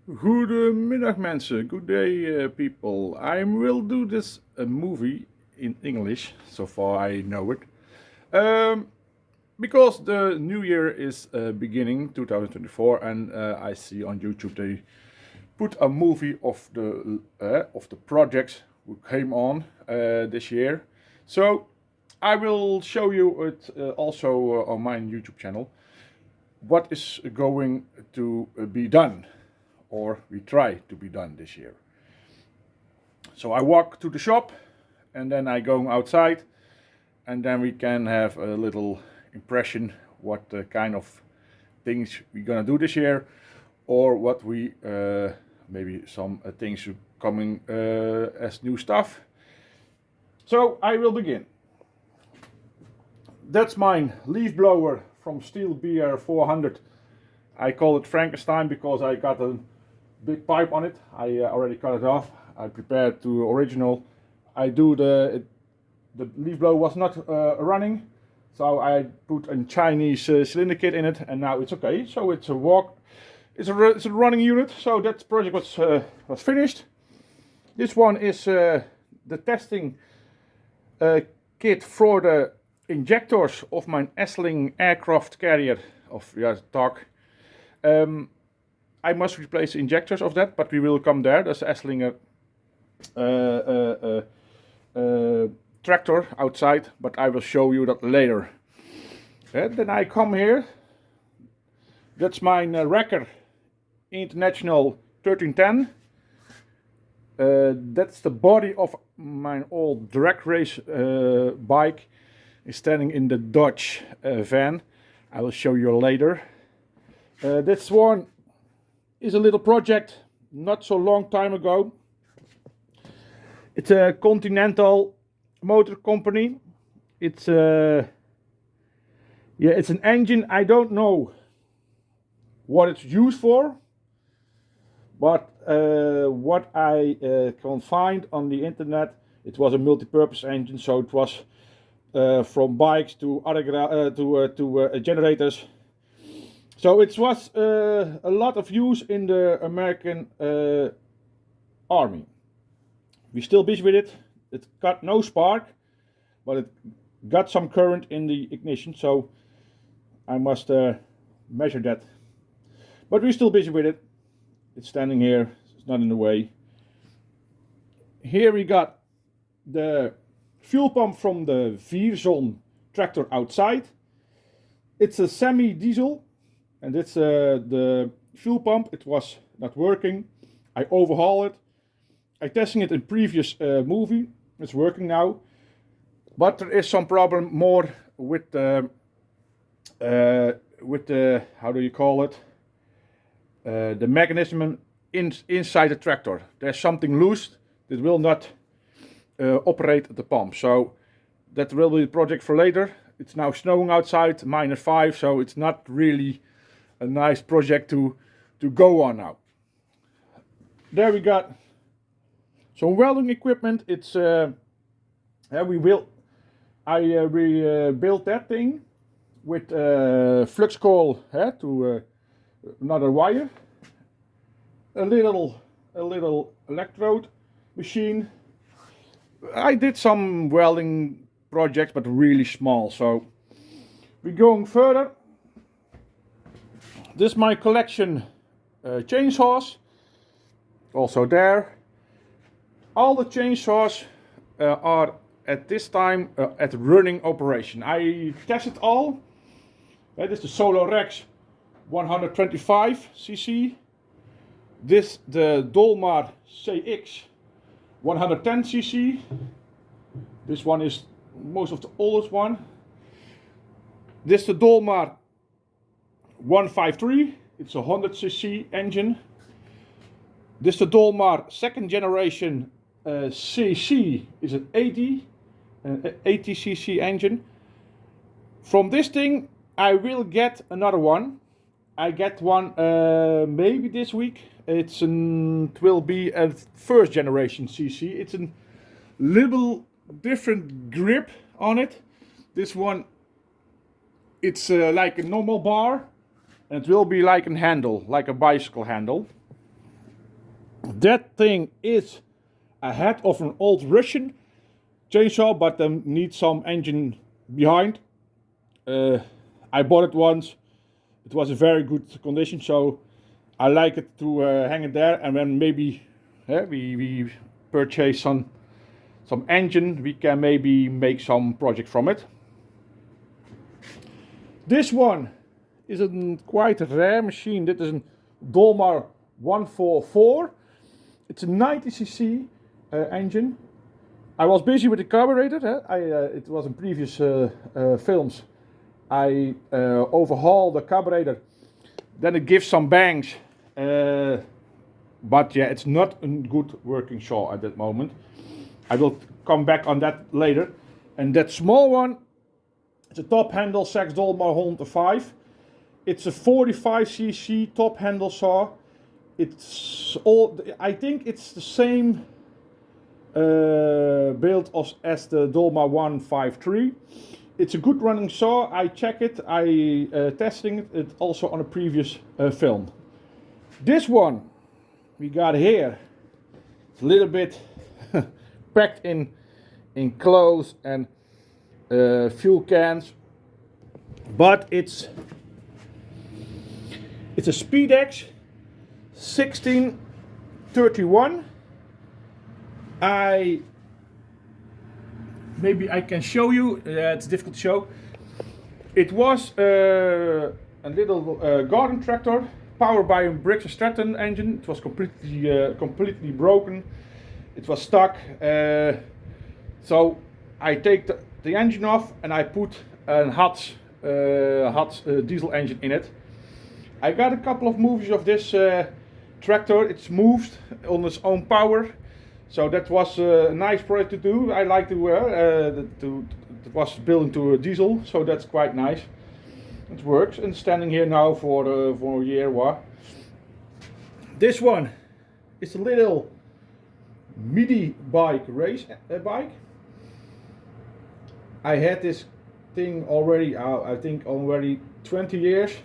Goedemiddag mensen, good day people. I will do this movie in English, so far I know it. Because the new year is beginning 2024 and I see on YouTube they put a movie of the projects who came on this year. So I will show you it also on my YouTube channel what is going to be done, or we try to be done this year. So I walk to the shop and then I go outside and then we can have a little impression what kind of things we're gonna do this year, or what we maybe some things coming as new stuff. So I will begin. That's my leaf blower from Steel BR 400. I call it Frankenstein because I got a big pipe on it. I already cut it off. I prepared to original. I do the leaf blower was not running, so I put a Chinese cylinder kit in it, and now it's okay. So it's a walk. It's a running unit. So that project was finished. This one is the testing kit for the injectors of my Essling aircraft carrier of TARC. I must replace the injectors of that, but we will come there. There's Esslinger tractor outside, but I will show you that later. Then I come here. That's my Wrecker International 1310. That's the body of my old drag race bike. It's standing in the Dodge van. I will show you later. This one is a little project not so long time ago. It's a Continental Motor Company. It's it's an engine. I don't know what it's used for, but what I can find on the internet, it was a multi-purpose engine. So it was from bikes to other generators. So it was a lot of use in the American army. We're still busy with it. It got no spark, but it got some current in the ignition, so I must measure that. But we're still busy with it. It's standing here, it's not in the way. Here we got the fuel pump from the Vierzon tractor outside. It's a semi-diesel, and it's the fuel pump. It was not working. I overhaul it. I testing it in previous movie. It's working now, but there is some problem more with the how do you call it? The mechanism inside the tractor. There's something loose that will not operate the pump. So that will be the project for later. It's now snowing outside, -5, so it's not really a nice project to go on now. There we got some welding equipment. It's we built that thing with flux coil to another wire, a little electrode machine. I did some welding projects, but really small. So we're going further. This is my collection chainsaws. Also there. All the chainsaws are at this time at running operation. I tested all. That is the Solo Rex 125cc. This the Dolmar CX 110cc. This one is most of the oldest one. This the Dolmar 153. It's a 100cc engine. This the Dolmar second generation CC is an 80cc engine. From this thing I will get another one. I get one maybe this week. It will be a first generation CC. It's a little different grip on it. This one, it's like a normal bar, and it will be like a handle, like a bicycle handle. That thing is a head of an old Russian chainsaw, but needs some engine behind. I bought it once. It was in very good condition, so I like it to hang it there, and then maybe we purchase some engine, we can maybe make some project from it. This one is a quite rare machine. Dit is een Dolmar 144. It's a 90cc engine. I was busy with the carburetor. It was in previous films. I overhaul the carburetor. Then it gives some bangs. But yeah, it's not a good working saw at that moment. I will come back on that later. And that small one, it's a top handle Sachs Dolmar 105. It's a 45cc top handle saw. It's all, I think it's the same build as the Dolmar 153. It's a good running saw. I check it. I testing it also on a previous film. This one we got here. It's a little bit packed in clothes and fuel cans, but it's a Speedex 1631. Maybe I can show you. It's difficult to show. It was a little garden tractor powered by a Briggs & Stratton engine. It was completely broken. It was stuck. So I take the engine off and I put a hot diesel engine in it. I got a couple of movies of this tractor. It's moved on its own power. So that was a nice project to do. I like to it was built into a diesel, so that's quite nice. It works, and standing here now for a year. This one is a little midi bike race bike. I had this thing already, I think already 20 years.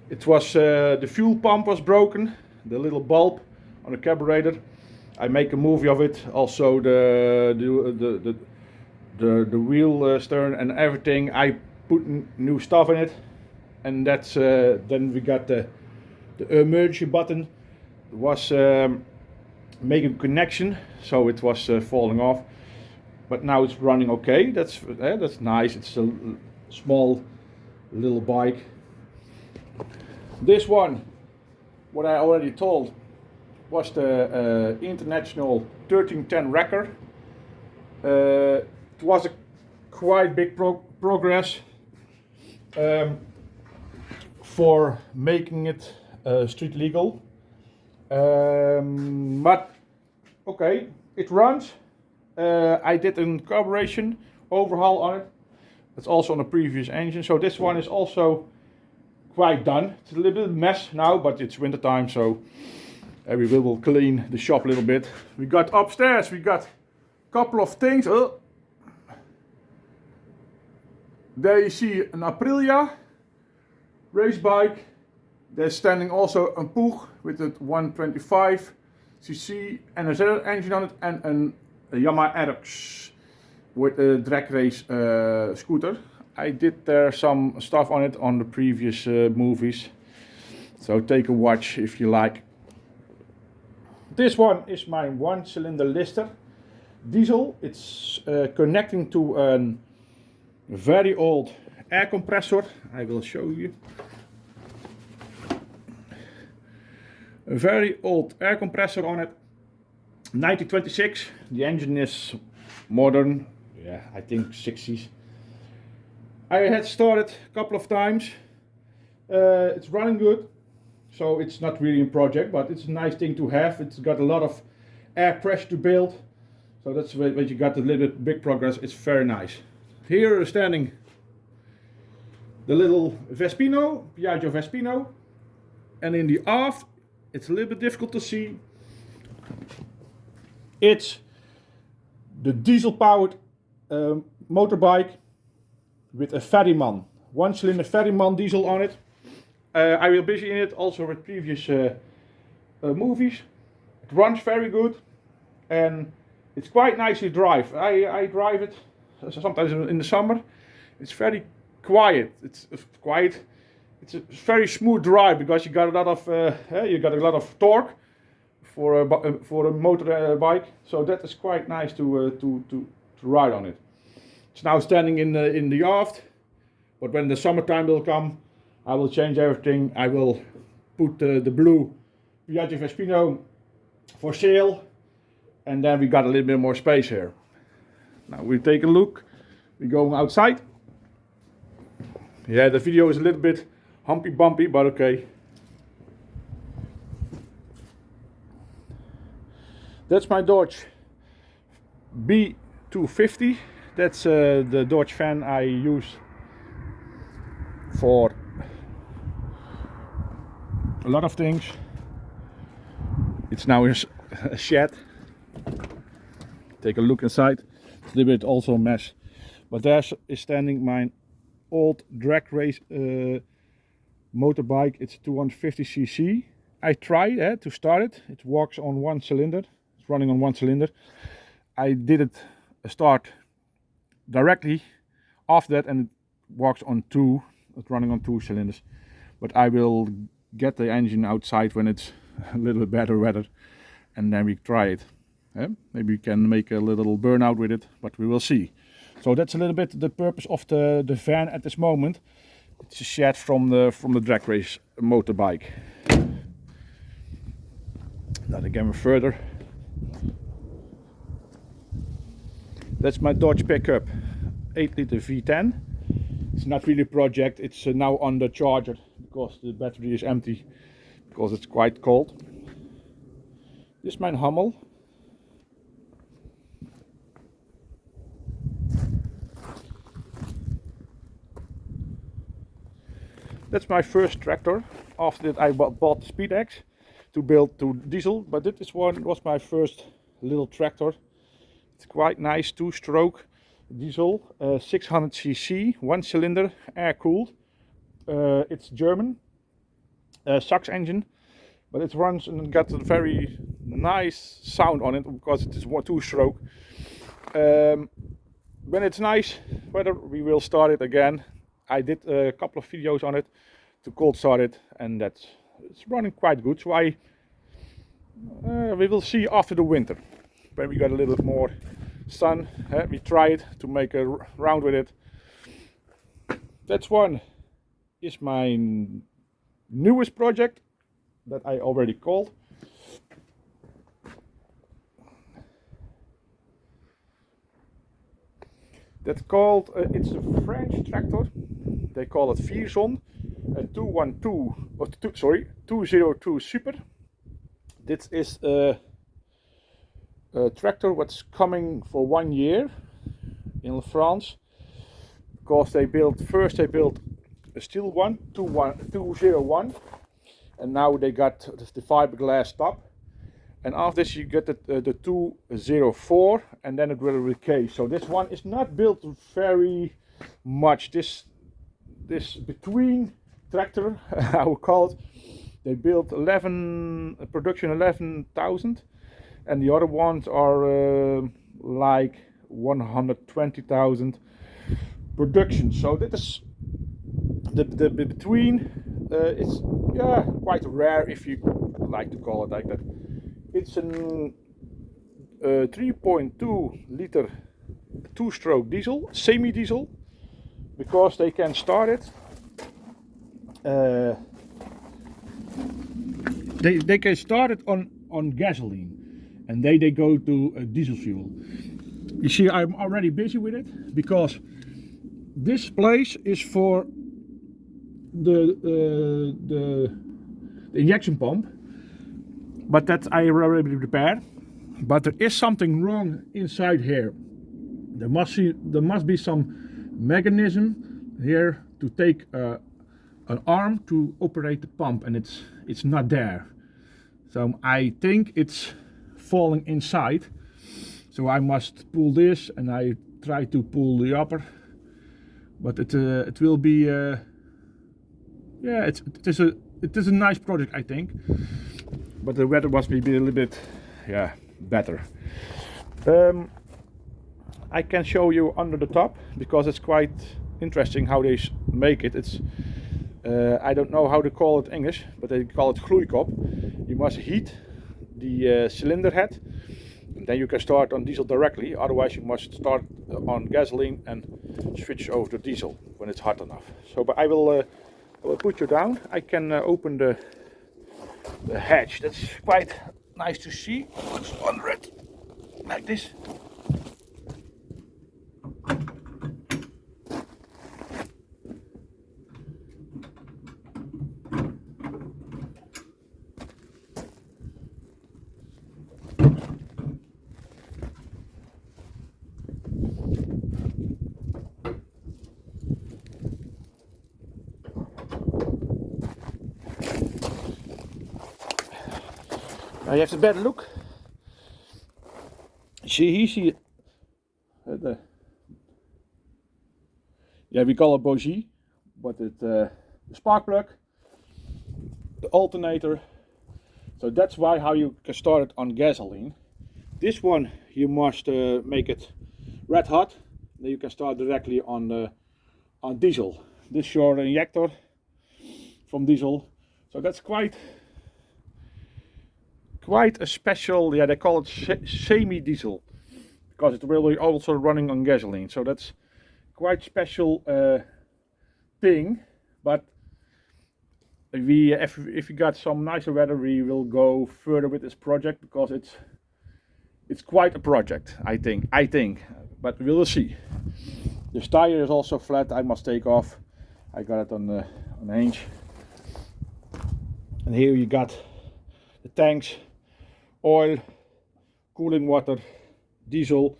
It was the fuel pump was broken, the little bulb on the carburetor. I make a movie of it. Also the wheel stern and everything. I put new stuff in it, and that's then we got the emergency button. It was making a connection, so it was falling off. But now it's running okay. That's nice. It's a small little bike. This one, what I already told, was the International 1310 Wrecker. It was a quite big progress for making it street legal. But okay, it runs. I did a carburation overhaul on it. It's also on a previous engine. So this one is also quite done. It's a little bit mess now, but it's winter time, so we will clean the shop a little bit. We got upstairs, we got a couple of things. There you see an Aprilia race bike. There's standing also a Puch with a 125cc and a engine on it, and a Yamaha Aerox with a drag race scooter. I did there some stuff on it on the previous movies, so take a watch if you like. This one is my 1-cylinder Lister diesel. It's connecting to a very old air compressor. I will show you. A very old air compressor on it. 1926. The engine is modern. Yeah, I think 60s. I had started a couple of times. It's running good. So it's not really a project, but it's a nice thing to have. It's got a lot of air pressure to build. So that's when you got a little bit big progress. It's very nice. Here is standing the little Vespino, Piaggio Vespino. And in the aft, it's a little bit difficult to see. It's the diesel-powered motorbike with a Ferryman, 1-cylinder Ferryman diesel on it. I will busy in it also with previous movies. It runs very good, and it's quite nicely drive. I drive it sometimes in the summer. It's very quiet. It's quiet. It's a very smooth drive because you got a lot of torque for a motor bike. So that is quite nice to ride on it. It's now standing in the aft, but when the summertime will come, I will change everything. I will put the blue Piaggio Vespino for sale, and then we got a little bit more space here. Now we take a look. We're going outside. Yeah, the video is a little bit humpy bumpy, but okay. That's my Dodge B250. That's the Dodge van I use for a lot of things. It's now in a shed. Take a look inside. It's a little bit also a mess. But there is standing my old drag race motorbike. It's 250cc. I tried to start it. It works on one cylinder. It's running on one cylinder. I did it start directly after that, and it works on two. It's running on two cylinders. But I will get the engine outside when it's a little bit better weather, and then we try it. Maybe we can make a little burnout with it, but we will see. So that's a little bit the purpose of the van at this moment. It's a shed from the drag race motorbike. Then again further. That's my Dodge pickup, 8-liter V10. It's not really a project. It's now on the charger because the battery is empty, because it's quite cold. This is my Hummel. That's my first tractor. After that I bought the SpeedX to build to diesel, but this one was my first little tractor. It's quite nice, 2-stroke diesel, 600cc, one cylinder, air cooled. It's German, Sachs engine, but it runs and got a very nice sound on it because it is 2-stroke. When it's nice weather, we will start it again. I did a couple of videos on it to cold start it, and it's running quite good. So we will see after the winter when we got a little bit more sun. We tried to make a round with it. That's one is my newest project that I already called. That's called, it's a French tractor. They call it Vierzon, a 202 Super. This is a tractor what's coming for 1 year in France, because they built a steel one, 201, and now they got the fiberglass top, and after this you get the 204, and then it will decay. So this one is not built very much. This between tractor, I would call it, they built production 11,000, and the other ones are like 120,000 production. So that is the between. It's quite rare, if you like to call it like that. It's a 3.2 liter 2-stroke diesel, semi-diesel, because they can start it. They can start it on gasoline, and they go to diesel fuel. You see, I'm already busy with it because this place is for the injection pump, but that I already prepared. But there is something wrong inside here. There must be some mechanism here to take an arm to operate the pump, and it's not there. So I think it's falling inside. So I must pull this, and I try to pull the upper, but it will be it is a nice project, I think. but the weather was maybe a little bit, yeah, better. I can show you under the top because it's quite interesting how they make it. It's I don't know how to call it in English, but they call it gloeikop. You must heat the cylinder head, and then you can start on diesel directly. Otherwise, you must start on gasoline and switch over to diesel when it's hot enough. So, but I will put you down. I can open the hatch. That's quite nice to see what's under it, like this. Now you have a better look. See the yeah, we call it bougie, but it the spark plug, the alternator. So that's why how you can start it on gasoline. This one you must make it red hot. Then you can start directly on diesel. This is your injector from diesel. So that's quite a special, yeah, they call it semi-diesel because it's really also running on gasoline. So that's quite special thing. But if we got some nicer weather, we will go further with this project because it's quite a project. I think, but we will see. This tire is also flat. I must take off. I got it on the hinge. And here you got the tanks. Oil, cooling water, diesel.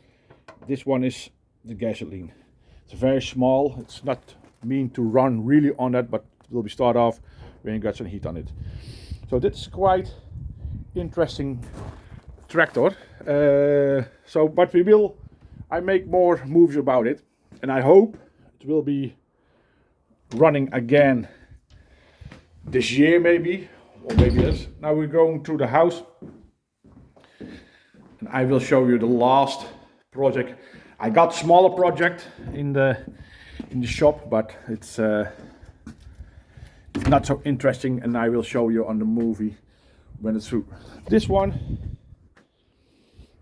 This one is the gasoline. It's very small. It's not mean to run really on that, but it will be start off when you got some heat on it. So that's quite interesting tractor. But I make more moves about it, and I hope it will be running again this year maybe, or maybe this. Now we're going to the house. And I will show you the last project. I got smaller project in the shop, but it's not so interesting, and I will show you on the movie when it's through. This one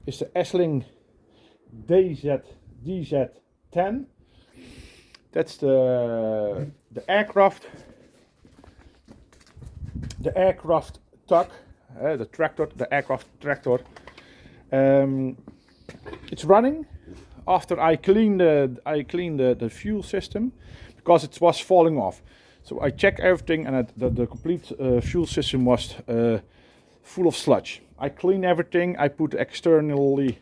is the Essling DZ10. That's the aircraft tug, the tractor, the aircraft tractor. It's running after I cleaned the fuel system because it was falling off. So I checked everything, and the complete fuel system was full of sludge. I cleaned everything. I put externally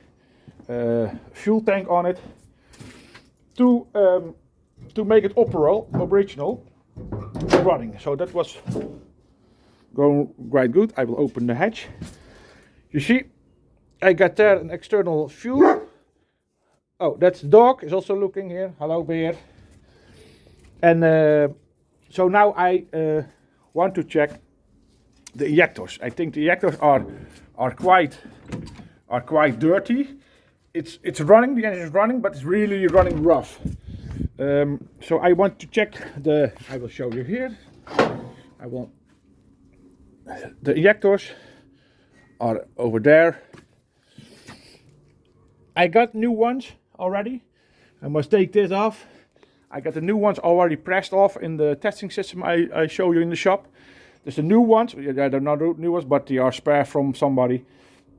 fuel tank on it to make it operational running. So that was going quite good. I will open the hatch. You see, I got there an external fuel. Oh, that's the dog is also looking here. Hello, bear. And so now I want to check the injectors. I think the injectors are quite dirty. It's running. The engine is running, but it's really running rough. So I want to check I will show you here. The injectors are over there. I got new ones already. I must take this off. I got the new ones already pressed off in the testing system I show you in the shop. There's the new ones. They're not new ones, but they are spare from somebody.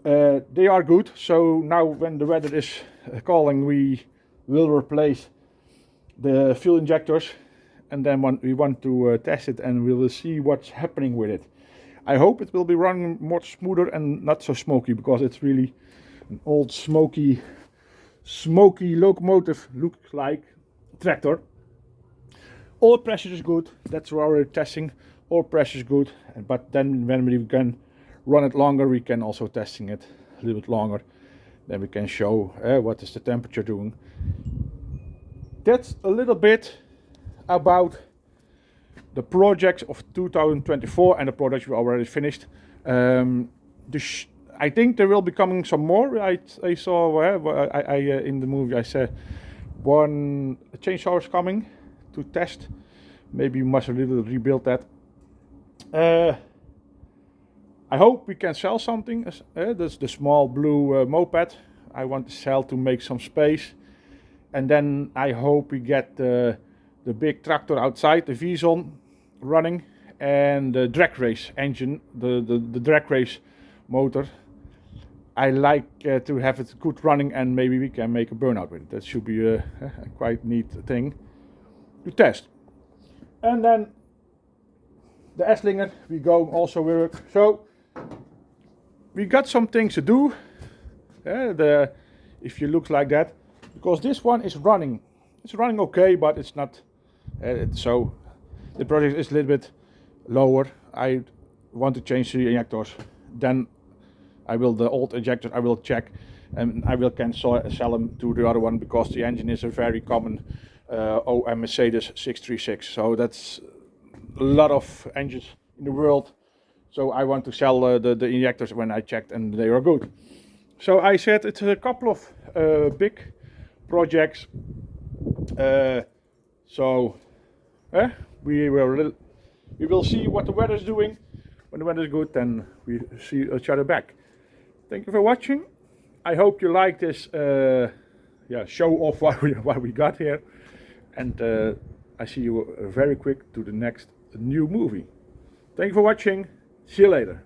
They are good. So now when the weather is calling, we will replace the fuel injectors, and then we want to test it, and we will see what's happening with it. I hope it will be running more smoother and not so smoky, because it's really an old smoky locomotive looks like tractor. All pressure is good. That's what we're testing. All pressure is good, but then when we can run it longer, we can also testing it a little bit longer. Then we can show what is the temperature doing. That's a little bit about the projects of 2024 and the projects we already finished. I think there will be coming some more. I saw in the movie I said one chainsaw is coming to test. Maybe we must a little rebuild that. I hope we can sell something. That's the small blue moped I want to sell to make some space. And then I hope we get the big tractor outside, the Vison, running, and the drag race engine, the drag race motor. I like to have it good running, and maybe we can make a burnout with it. That should be a quite neat thing to test. And then the Esslinger, we go also work. So we got some things to do. If you look like that, because this one is running. It's running okay, but it's not. So the project is a little bit lower. I want to change the injectors. Then I will the old injectors I will check, and I will can sell them to the other one, because the engine is a very common OM Mercedes 636. So that's a lot of engines in the world. So I want to sell the injectors when I checked, and they are good. So I said it's a couple of big projects. We will see what the weather is doing. When the weather is good, then we see each other back. Thank you for watching. I hope you like this show off what we got here. And I see you very quick to the next new movie. Thank you for watching. See you later.